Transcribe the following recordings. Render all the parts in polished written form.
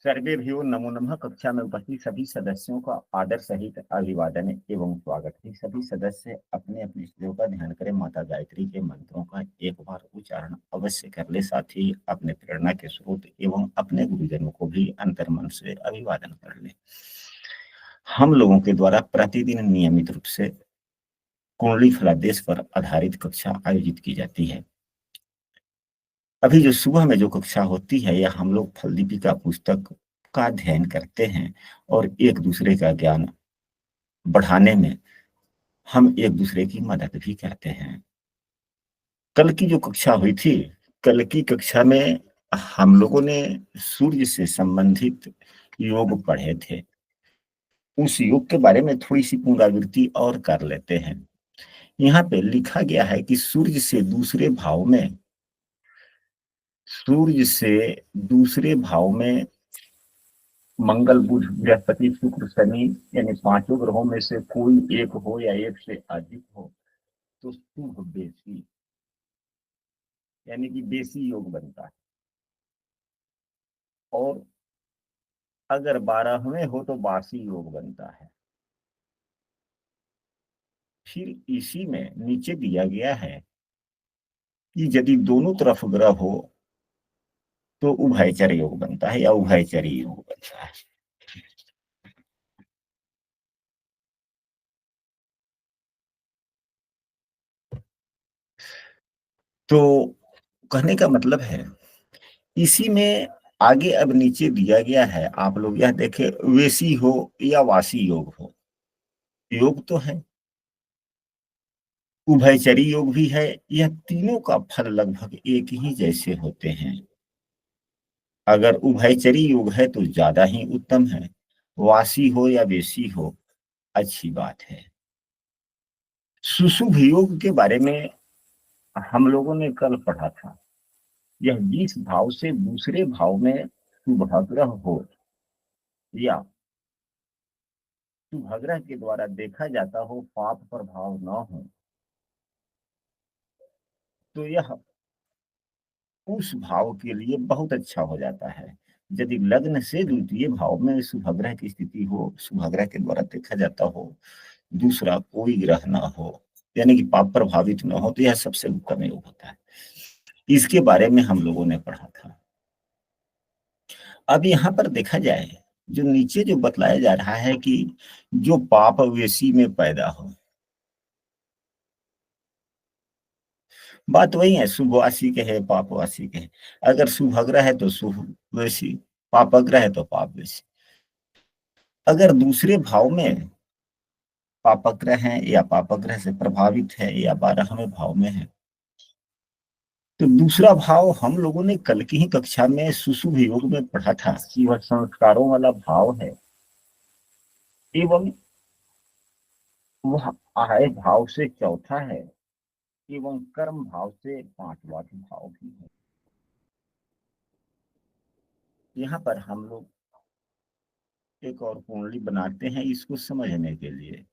सर्वेभ्यो नमो नमः। कक्षा में उपस्थित सभी सदस्यों का आदर सहित अभिवादन एवं स्वागत है। सभी सदस्य अपने अपने स्त्रियों का ध्यान करें। माता गायत्री के मंत्रों का एक बार उच्चारण अवश्य कर ले। साथ ही अपने प्रेरणा के स्रोत एवं अपने गुरुजनों को भी अंतर्मन से अभिवादन कर ले। हम लोगों के द्वारा प्रतिदिन नियमित रूप से कुंडली फलादेश पर आधारित कक्षा आयोजित की जाती है। अभी जो सुबह में जो कक्षा होती है, यह हम लोग फल दीपिका पुस्तक का अध्ययन करते हैं और एक दूसरे का ज्ञान बढ़ाने में हम एक दूसरे की मदद भी करते हैं। कल की जो कक्षा हुई थी, कल की कक्षा में हम लोगों ने सूर्य से संबंधित योग पढ़े थे। उस योग के बारे में थोड़ी सी पुनरावृत्ति और कर लेते हैं। यहाँ पे लिखा गया है कि सूर्य से दूसरे भाव में मंगल, बुध, बृहस्पति, शुक्र, शनि यानी पांचों ग्रहों में से कोई एक हो या एक से अधिक हो तो शुभ बेसी यानी कि बेसी योग बनता है। और अगर 12वें हो तो बासी योग बनता है। फिर इसी में नीचे दिया गया है कि यदि दोनों तरफ ग्रह हो तो उभयचर योग बनता है या उभयचरी योग बनता है। तो कहने का मतलब है, इसी में आगे अब नीचे दिया गया है, आप लोग यह देखें, वेसी हो या वासी योग हो, योग तो है, उभयचरी योग भी है। यह तीनों का फल लगभग एक ही जैसे होते हैं। अगर उभयचरी योग है तो ज्यादा ही उत्तम है, वासी हो या वेसी हो अच्छी बात है। सुशुभ योग के बारे में हम लोगों ने कल पढ़ा था। यह 20 भाव से दूसरे भाव में शुभग्रह हो या शुभग्रह के द्वारा देखा जाता हो, पाप प्रभाव न हो, तो यह उस भाव के लिए बहुत अच्छा हो जाता है। यदि लग्न से द्वितीय भाव में शुभग्रह की स्थिति हो, शुभग्रह के द्वारा देखा जाता हो, दूसरा कोई ग्रह ना हो यानी कि पाप प्रभावित न हो, तो यह सबसे उत्तम योग होता है। इसके बारे में हम लोगों ने पढ़ा था। अब यहाँ पर देखा जाए, जो नीचे जो बतलाया जा रहा है कि जो पाप वेशी में पैदा हो, बात वही है, शुभवासी के है पापवासी के है। अगर शुभग्रह है तो शुभ वेशी, पापग्रह है तो पाप वेशी। अगर दूसरे भाव में पापग्रह है या पापग्रह से प्रभावित है या 12वें भाव में है, तो दूसरा भाव हम लोगों ने कल की ही कक्षा में सुशुभ योग में पढ़ा था कि वह संस्कारों वाला भाव है एवं वह आय भाव से चौथा है एवं कर्म भाव से पांचवा भाव भी है। यहाँ पर हम लोग एक और कुंडली बनाते हैं इसको समझने के लिए।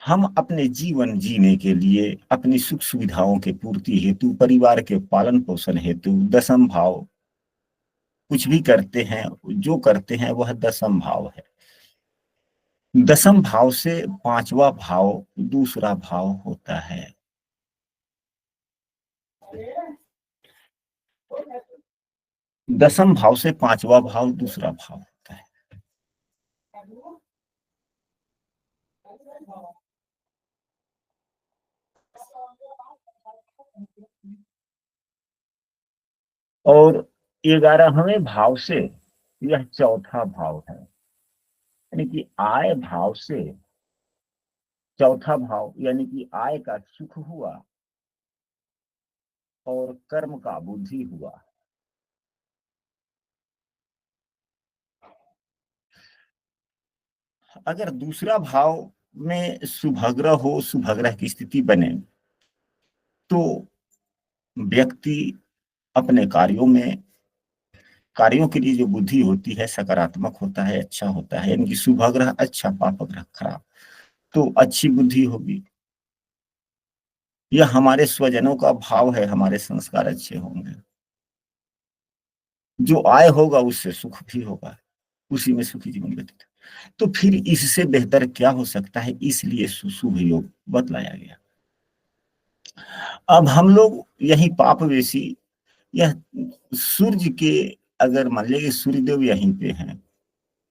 हम अपने जीवन जीने के लिए, अपनी सुख सुविधाओं के पूर्ति हेतु, परिवार के पालन पोषण हेतु दशम भाव कुछ भी करते हैं, जो करते हैं वह दशम भाव है। दशम भाव से पांचवा भाव दूसरा भाव होता है। दशम भाव से पांचवा भाव दूसरा भाव होता है। और 11वें भाव से यह चौथा भाव है, यानी कि आय भाव से चौथा भाव, यानी कि आय का सुख हुआ और कर्म का बुद्धि हुआ। अगर दूसरा भाव में शुभग्रह हो, शुभग्रह की स्थिति बने, तो व्यक्ति अपने कार्यों के लिए जो बुद्धि होती है सकारात्मक होता है, अच्छा होता है। यानी कि शुभग्रह अच्छा, पापग्रह खराब, तो अच्छी बुद्धि होगी। या हमारे स्वजनों का भाव है, हमारे संस्कार अच्छे होंगे, जो आय होगा उससे सुख भी होगा, उसी में सुखी जीवन व्यतीत। तो फिर इससे बेहतर क्या हो सकता है, इसलिए शुभ योग बतलाया गया। अब हम लोग यही पापवेशी, यह सूर्य के, अगर मान लीजिए सूर्यदेव यहीं पे हैं,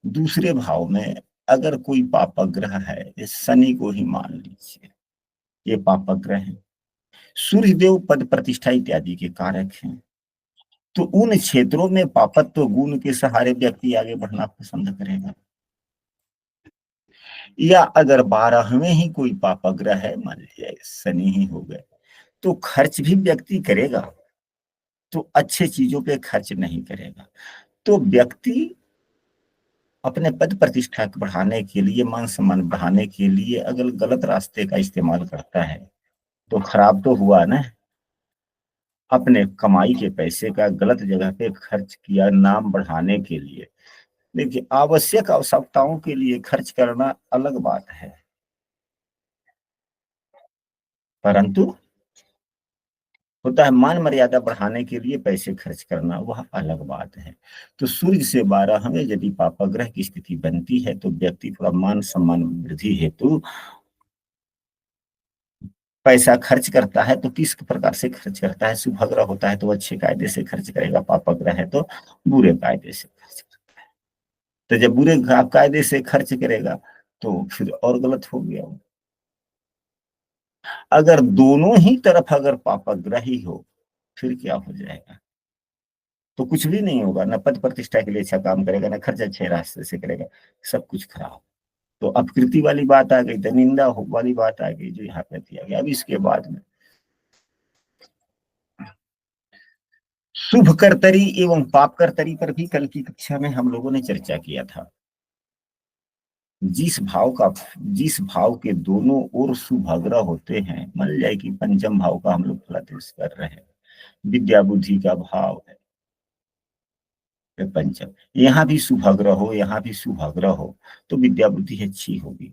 दूसरे भाव में अगर कोई पापक ग्रह है, ये शनि को ही मान लीजिए, ये पापक ग्रह है। सूर्यदेव पद प्रतिष्ठा इत्यादि के कारक हैं, तो उन क्षेत्रों में पापत्व गुण के सहारे व्यक्ति आगे बढ़ना पसंद करेगा। या अगर 12वें ही कोई पापक ग्रह है, मान लीजिए शनि ही हो गए, तो खर्च भी व्यक्ति करेगा, तो अच्छे चीजों पे खर्च नहीं करेगा। तो व्यक्ति अपने पद प्रतिष्ठा को बढ़ाने के लिए, मान सम्मान बढ़ाने के लिए अगर गलत रास्ते का इस्तेमाल करता है, तो खराब तो हुआ ना। अपने कमाई के पैसे का गलत जगह पे खर्च किया नाम बढ़ाने के लिए। देखिए, आवश्यक आवश्यकताओं के लिए खर्च करना अलग बात है, परंतु होता है मान मर्यादा बढ़ाने के लिए पैसे खर्च करना, वह अलग बात है। तो सूर्य से 12वें यदि पापग्रह की स्थिति बनती है, तो व्यक्ति थोड़ा मान सम्मान वृद्धि हेतु पैसा खर्च करता है। तो किस प्रकार से खर्च करता है, शुभ ग्रह होता है तो अच्छे कायदे से खर्च करेगा, पापक ग्रह है तो बुरे कायदे से खर्च करेगा। तो जब बुरे कायदे से खर्च करेगा, तो फिर और गलत हो गया। अगर दोनों ही तरफ अगर पापक ग्रह ही हो, फिर क्या हो जाएगा, तो कुछ भी नहीं होगा, न पद प्रतिष्ठा के लिए अच्छा काम करेगा, न खर्च अच्छे रास्ते से करेगा, सब कुछ खराब। तो अपकृति वाली बात आ गई, तो निंदा वाली बात आ गई, जो यहाँ पे दिया गया। अब इसके बाद में शुभ कर्तरी एवं पाप कर्तरी पर भी कल की कक्षा में हम लोगों ने चर्चा किया था। जिस भाव का, जिस भाव के दोनों ओर शुभ ग्रह होते हैं, मान जाए कि पंचम भाव का हम लोग फलादेश कर रहे हैं, विद्या बुद्धि का भाव है पंचम, यहाँ भी शुभ ग्रह हो, यहाँ भी शुभ ग्रह हो, तो विद्या बुद्धि अच्छी होगी।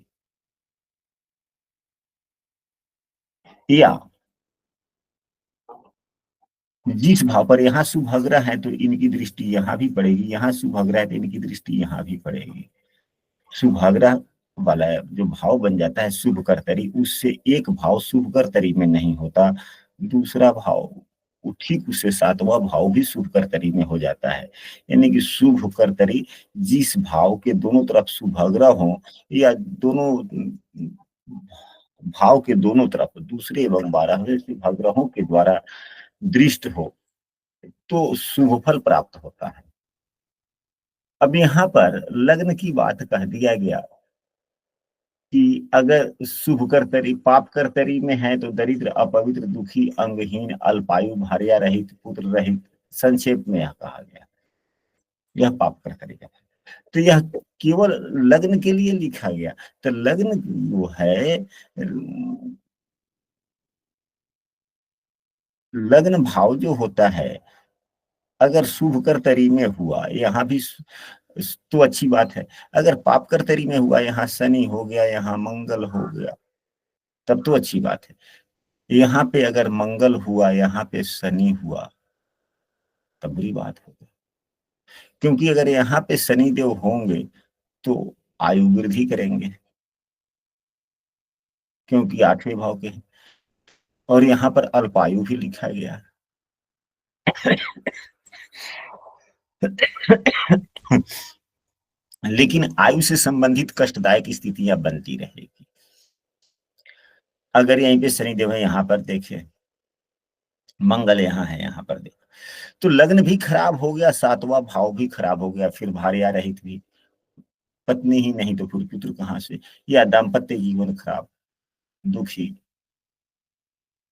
या जिस भाव पर यहाँ शुभ ग्रह है, तो इनकी दृष्टि यहाँ भी पड़ेगी, यहाँ शुभ ग्रह है तो इनकी दृष्टि यहाँ भी पड़ेगी। शुभाग्रह वाला जो भाव बन जाता है शुभ कर्तरी, उससे एक भाव शुभ कर्तरी में नहीं होता, दूसरा भाव ठीक उससे 7वां भाव भी शुभ कर्तरी में हो जाता है। यानी कि शुभ कर्तरी जिस भाव के दोनों तरफ शुभाग्रह हो, या दोनों भाव के दोनों तरफ दूसरे एवं 12वें शुभाग्रहों के द्वारा दृष्ट हो, तो शुभ फल प्राप्त होता है। अब यहाँ पर लग्न की बात कह दिया गया कि अगर शुभ कर्तरी पाप कर्तरी में है, तो दरिद्र, अपवित्र, दुखी, अंगहीन, अल्पायु, भार्या रहित, पुत्र रहित, संक्षेप में यह कहा गया, यह पाप कर्तरी का। तो यह केवल लग्न के लिए लिखा गया। तो लग्न वो है, लग्न भाव जो होता है, अगर शुभ कर्तरी में हुआ, यहाँ भी तो अच्छी बात है। अगर पाप कर्तरी में हुआ, यहाँ शनि हो गया, यहाँ मंगल हो गया, तब तो अच्छी बात है। यहाँ पे अगर मंगल हुआ, यहाँ पे शनि हुआ, तब बुरी बात होगी। क्योंकि अगर यहाँ पे शनि देव होंगे, तो आयु वृद्धि करेंगे, क्योंकि 8वें भाव के हैं। और यहाँ पर अल्पायु भी लिखा गया है। लेकिन आयु से संबंधित कष्टदायक स्थितियां बनती रहेगी। अगर यहीं पे शनि देव है, यहाँ पर देखे मंगल यहाँ है, यहाँ पर देखो, तो लग्न भी खराब हो गया, 7वां भाव भी खराब हो गया, फिर भार्या रहित भी, पत्नी ही नहीं तो फिर पुत्र कहाँ से, या दाम्पत्य जीवन खराब, दुखी,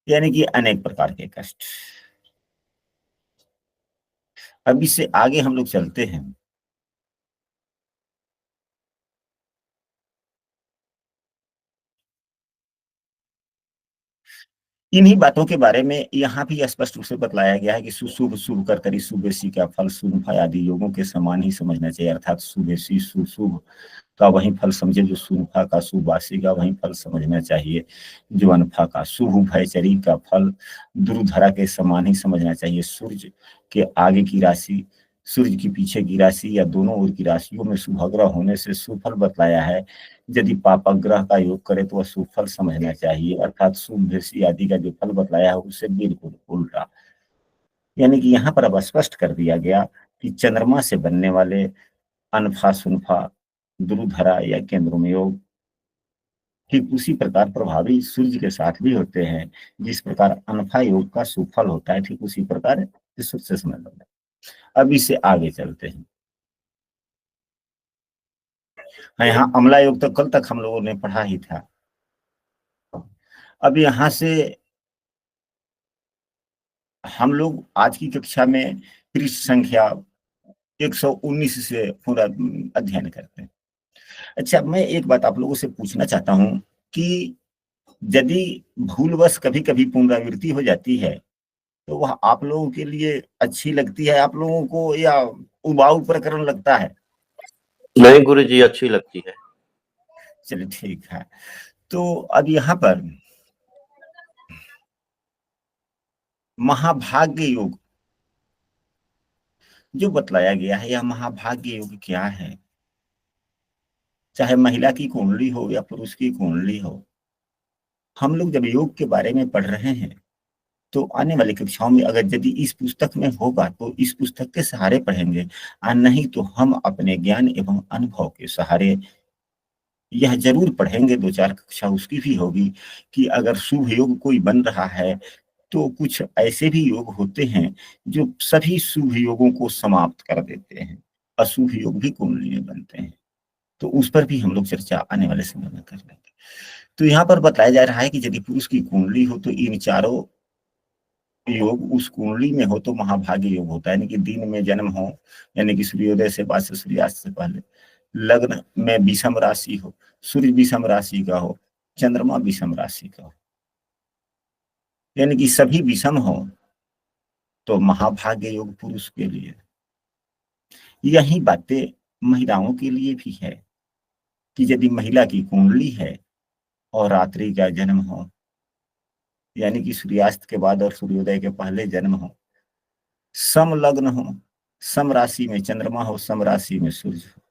यानी कि अनेक प्रकार के कष्ट। अब इससे आगे हम लोग चलते हैं। इन्हीं बातों के बारे में यहाँ भी स्पष्ट रूप से बतलाया गया है कि सुशुभ शुभ कर्तरी शुभेशी का फल शुभ आदि योगों के समान ही समझना चाहिए, अर्थात शुभेशी सुशुभ, का वही फल समझे जो सूर्यफा का सुवासी का वही फल समझना चाहिए जो अनफा का। शुभ भयचरी का फल दुर्धरा के समान ही समझना चाहिए। सूर्य के आगे की राशि, सूर्य की पीछे की राशि या दोनों ओर की राशियों में शुभग्रह होने से सुफल बतलाया है। यदि पापग्रह का योग करे तो वह सुफल समझना चाहिए, अर्थात शुभ भृषि आदि का जो फल बतलाया है उससे बिल्कुल उल्टा। यानी कि यहाँ पर अब स्पष्ट कर दिया गया कि चंद्रमा से बनने वाले अनफा सुनफा दुर्धरा या केंद्र में योग ठीक उसी प्रकार प्रभावी सूर्य के साथ भी होते हैं। जिस प्रकार अनफा योग का सुफल होता है ठीक उसी प्रकार इस सूर्य से समझ लो। अब इससे आगे चलते हैं। हाँ, यहाँ अमला योग तो कल तक हम लोगों ने पढ़ा ही था। अब यहाँ से हम लोग आज की कक्षा में पृष्ठ संख्या 119 से पूरा अध्ययन करते हैं। अच्छा, मैं एक बात आप लोगों से पूछना चाहता हूं कि यदि भूलवश कभी कभी पुनरावृत्ति हो जाती है तो वह आप लोगों के लिए अच्छी लगती है आप लोगों को, या उबाऊ प्रकरण लगता है? नहीं गुरु जी, अच्छी लगती है। चलिए ठीक है। तो अब यहाँ पर महाभाग्य योग जो बतलाया गया है, यह महाभाग्य योग क्या है? चाहे महिला की कुंडली हो या पुरुष की कुंडली हो, हम लोग जब योग के बारे में पढ़ रहे हैं तो आने वाली कक्षाओं में अगर यदि इस पुस्तक में होगा तो इस पुस्तक के सहारे पढ़ेंगे, और नहीं तो हम अपने ज्ञान एवं अनुभव के सहारे यह जरूर पढ़ेंगे। 2-4 कक्षा उसकी भी होगी कि अगर शुभ योग कोई बन रहा है तो कुछ ऐसे भी योग होते हैं जो सभी शुभ योगों को समाप्त कर देते हैं, अशुभ योग भी कुंडली में बनते हैं। तो उस पर भी हम लोग चर्चा आने वाले समय में कर लेंगे। तो यहाँ पर बताया जा रहा है कि यदि पुरुष की कुंडली हो तो इन चारों योग उस कुंडली में हो तो महाभाग्य योग होता है। यानी कि दिन में जन्म हो, यानी कि सूर्योदय से बाद से सूर्यास्त से पहले, लग्न में विषम राशि हो, सूर्य विषम राशि का हो, चंद्रमा विषम राशि का हो, यानी कि सभी विषम हो तो महाभाग्य योग पुरुष के लिए। यही बातें महिलाओं के लिए भी है कि यदि महिला की कुंडली है और रात्रि का जन्म हो, यानी कि सूर्यास्त के बाद और सूर्योदय के पहले जन्म हो, सम लग्न हो, सम राशि में चंद्रमा हो, सम राशि में सूर्य हो,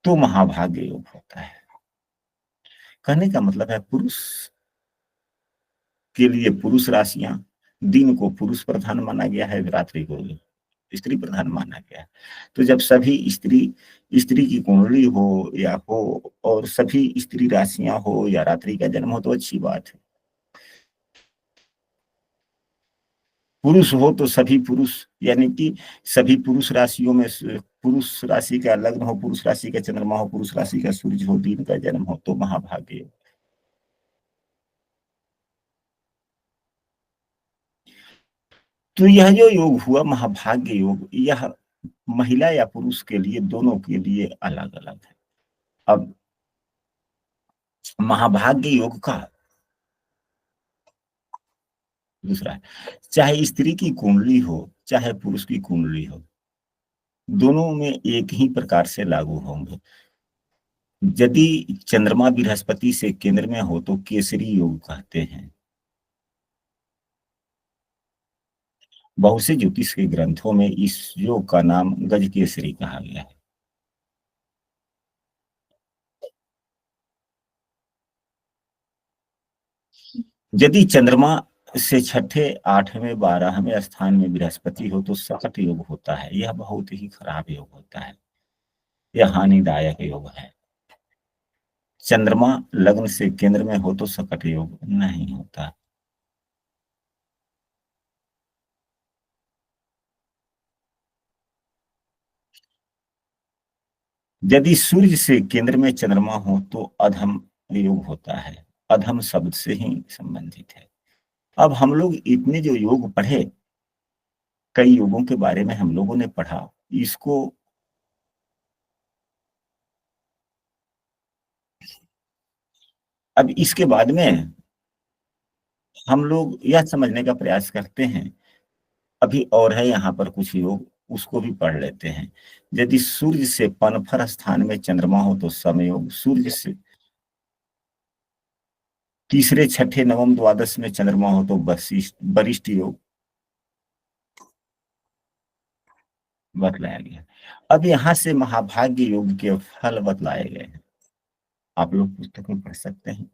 तो महाभाग्य योग होता है। कहने का मतलब है पुरुष के लिए पुरुष राशियां, दिन को पुरुष प्रधान माना गया है, रात्रि को स्त्री प्रधान माना गया है। तो जब सभी स्त्री स्त्री की कुंडली हो या हो और सभी स्त्री राशियां हो या रात्रि का जन्म हो तो अच्छी बात है। पुरुष हो तो सभी पुरुष, यानी कि सभी पुरुष राशियों में पुरुष राशि का लग्न हो, पुरुष राशि का चंद्रमा हो, पुरुष राशि का सूर्य हो, दिन का जन्म हो तो महाभाग्य। तो यह जो योग हुआ महाभाग्य योग, यह महिला या पुरुष के लिए दोनों के लिए अलग अलग है। अब महाभाग्य योग का दूसरा है, चाहे स्त्री की कुंडली हो चाहे पुरुष की कुंडली हो, दोनों में एक ही प्रकार से लागू होंगे। यदि चंद्रमा बृहस्पति से केंद्र में हो तो केसरी योग कहते हैं। बहुत से ज्योतिष के ग्रंथों में इस योग का नाम गज केसरी कहा गया है। यदि चंद्रमा से छठे, 8वें, 12वें स्थान में बृहस्पति हो तो सकट योग होता है। यह बहुत ही खराब योग होता है, यह हानिदायक योग है। चंद्रमा लग्न से केंद्र में हो तो सकट योग नहीं होता। यदि सूर्य से केंद्र में चंद्रमा हो तो अधम योग होता है। अधम शब्द से ही संबंधित है। अब हम लोग इतने जो योग पढ़े, कई योगों के बारे में हम लोगों ने पढ़ा, इसको अब इसके बाद में हम लोग यह समझने का प्रयास करते हैं, अभी और है यहाँ पर कुछ योग उसको भी पढ़ लेते हैं। यदि सूर्य से पनफर स्थान में चंद्रमा हो तो समयोग, सूर्य से तीसरे छठे नवम द्वादश में चंद्रमा हो तो वरिष्ठ योग बतलाया गया। अब यहाँ से महाभाग्य योग के फल बतलाए गए हैं, आप लोग पुस्तक में पढ़ सकते हैं।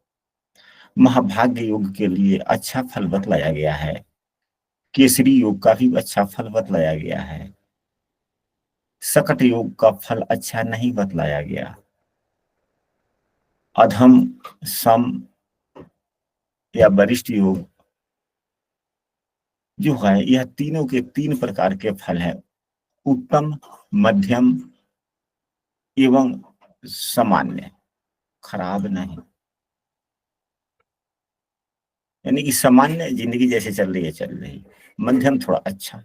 महाभाग्य योग के लिए अच्छा फल बतलाया गया है, केसरी योग का भी अच्छा फल बतलाया गया है, सकट योग का फल अच्छा नहीं बतलाया गया, अधम, सम या वरिष्ठ योग जो है, यह तीनों के तीन प्रकार के फल है, उत्तम, मध्यम एवं सामान्य, खराब नहीं। यानी कि सामान्य जिंदगी जैसे चल रही है चल रही, मध्यम थोड़ा अच्छा,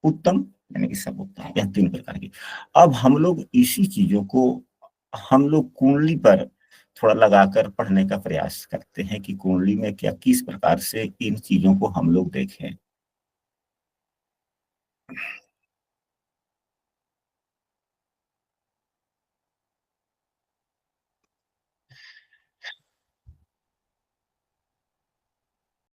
उत्तम यानी कि सब उत्तम, यह तीन प्रकार की। अब हम लोग इसी चीजों को हम लोग कुंडली पर थोड़ा लगाकर पढ़ने का प्रयास करते हैं कि कुंडली में क्या किस प्रकार से इन चीजों को हम लोग देखें।